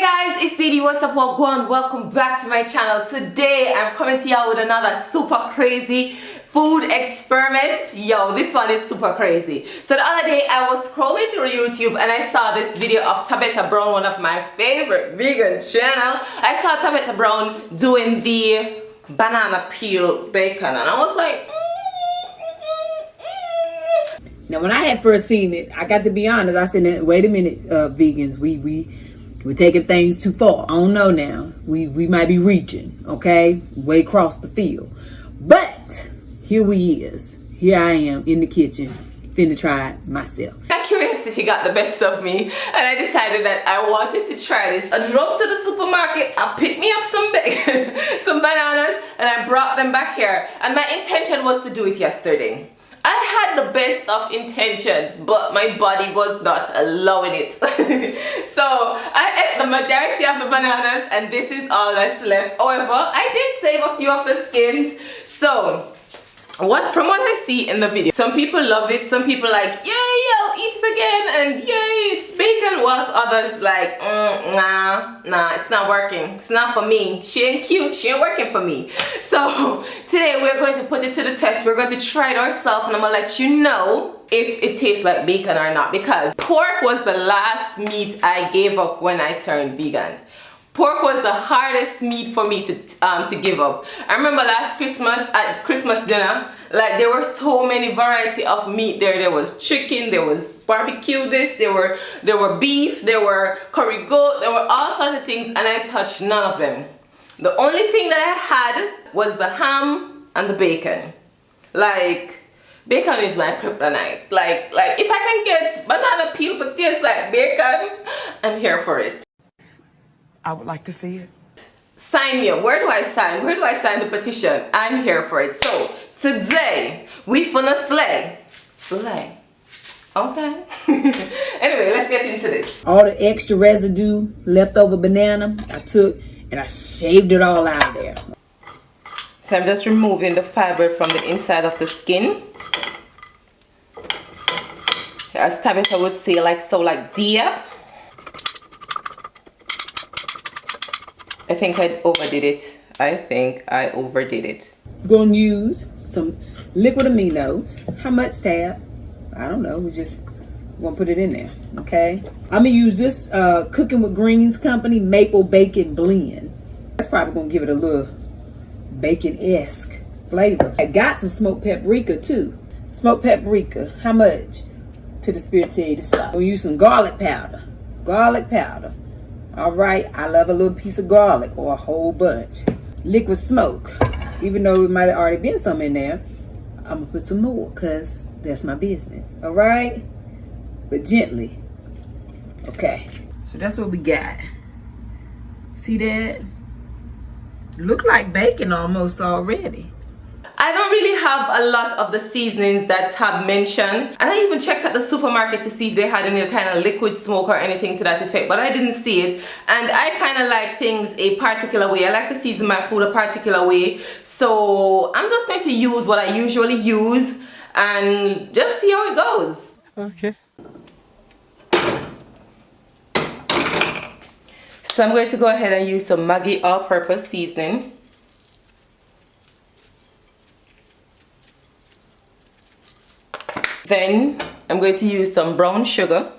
Guys, it's Didi. What's up? Welcome back to my channel. Today I'm coming to y'all with another super crazy food experiment. Yo, this one is super crazy. So the other day I was scrolling through YouTube and I saw this video of Tabitha Brown, one of my favorite vegan channel. I saw Tabitha Brown doing the banana peel bacon and I was like, Now, when I had first seen it, I got to be honest. I said, "Wait a minute, vegans. We're taking things too far. I don't know now. We might be reaching, okay, way across the field. But here we is. Here I am in the kitchen, finna try it myself." that curiosity got the best of me and I decided that I wanted to try this. I drove to the supermarket, I picked me up some bacon, some bananas, and I brought them back here. And my intention was to do it yesterday. I had the best of intentions, but my body was not allowing it. So I ate the majority of the bananas and this is all that's left. However, I did save a few of the skins. So from what I see in the video, some people love it, some people like, yay, I'll eat it again, and yay, it's bacon, whilst others like, nah, it's not working, it's not for me, she ain't cute, she ain't working for me. So today we're going to put it to the test. We're going to try it ourselves and I'm gonna let you know if it tastes like bacon or not, because pork was the last meat I gave up when I turned vegan. Pork was the hardest meat for me to give up. I remember last Christmas at Christmas dinner, like there were so many variety of meat there. There was chicken, there was barbecue this, there were beef, there were curry goat, there were all sorts of things and I touched none of them. The only thing that I had was the ham and the bacon. Like, bacon is my kryptonite. Like if I can get banana peel for taste like bacon, I'm here for it. I would like to see it. Sign me up. Where do I sign? Where do I sign the petition? I'm here for it. So today we finna slay. Slay. Okay. Anyway, let's get into this. All the extra residue, leftover banana, I took and I shaved it all out of there. So I'm just removing the fiber from the inside of the skin. As Tabitha would say, like dear. I think I overdid it. Gonna use some liquid aminos. How much, Tab? I don't know. We just gonna put it in there. Okay. I'm gonna use this Cooking with Greens Company Maple Bacon Blend. That's probably gonna give it a little bacon-esque flavor. I got some smoked paprika too. Smoked paprika. How much? To the spirit tell you to stop. We'll use some garlic powder. Garlic powder. All right, I love a little piece of garlic or a whole bunch. Liquid smoke, even though it might have already been some in there, I'm gonna put some more because that's my business. All right, but gently. Okay, so that's what we got. See that? Look like bacon almost already. I don't really have a lot of the seasonings that Tab mentioned, and I even checked at the supermarket to see if they had any kind of liquid smoke or anything to that effect, but I didn't see it. And I kind of like things a particular way. I like to season my food a particular way, so I'm just going to use what I usually use and just see how it goes. Okay. So I'm going to go ahead and use some Maggi all-purpose seasoning. Then I'm going to use some brown sugar.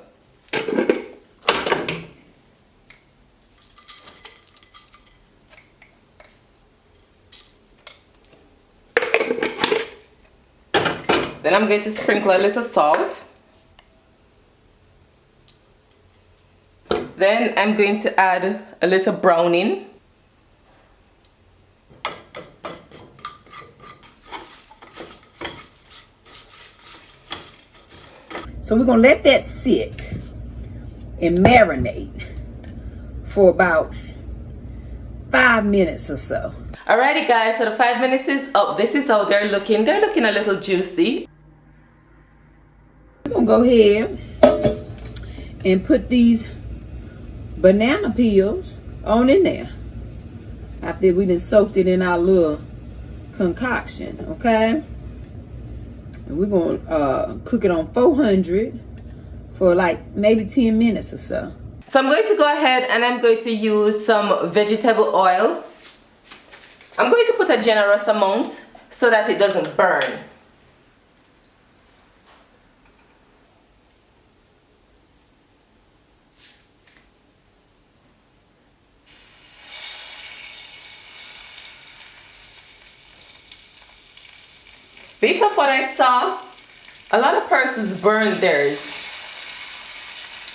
Then I'm going to sprinkle a little salt. Then I'm going to add a little browning. So we're gonna let that sit and marinate for about 5 minutes or so. Alrighty guys, so the 5 minutes is up. This is how they're looking. They're looking a little juicy. We're gonna go ahead and put these banana peels on in there after we done soaked it in our little concoction, okay? And we're gonna cook it on 400 for like maybe 10 minutes or so. So I'm going to go ahead and I'm going to use some vegetable oil. I'm going to put a generous amount so that it doesn't burn. Based off what I saw, a lot of persons burned theirs.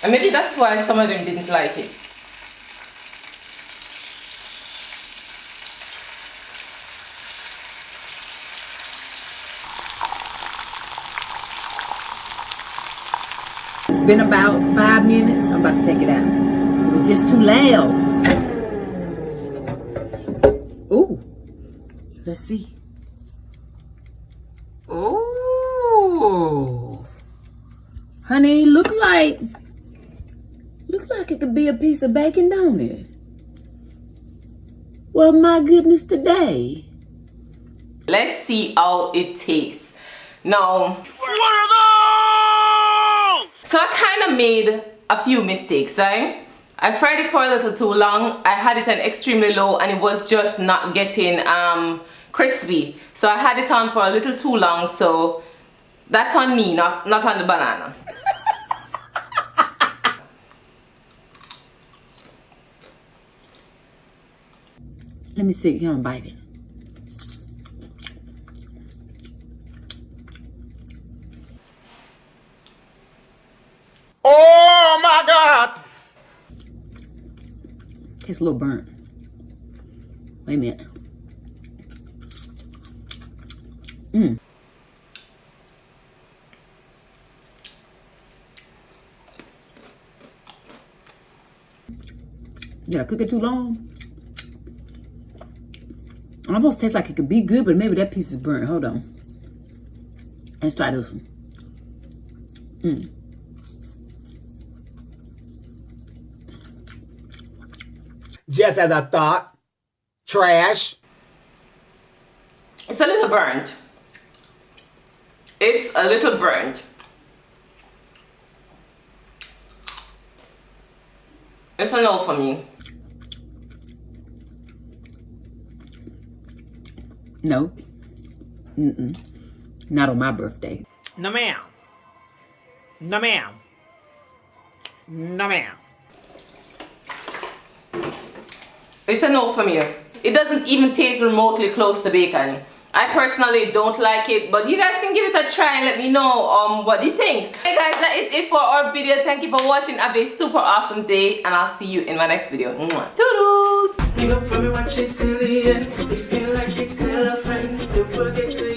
And maybe that's why some of them didn't like it. It's been about 5 minutes. I'm about to take it out. It was just too loud. Ooh. Let's see. Oh. Honey, look like it could be a piece of bacon, don't it? Well, my goodness, today. Let's see how it tastes. Now, What are those? so I kind of made a few mistakes, right? I fried it for a little too long. I had it on extremely low and it was just not getting crispy. So I had it on for a little too long, so that's on me, not on the banana. Let me see. Come on, bite it. Oh my God! Tastes a little burnt. Wait a minute. Did I cook it too long? It almost tastes like it could be good, but maybe that piece is burnt. Hold on. Let's try this one. Just as I thought. Trash. It's a little burnt. It's a little burnt. It's a no for me. No. Not on my birthday. No ma'am. No ma'am. No ma'am. It's a no for me. It doesn't even taste remotely close to bacon. I personally don't like it, but you guys can give it a try and let me know what you think. Hey guys, that is it for our video. Thank you for watching. Have a super awesome day and I'll see you in my next video. Mwah. Toodles! Big up for me, watch it till the end. If you like it, tell a friend. Don't forget to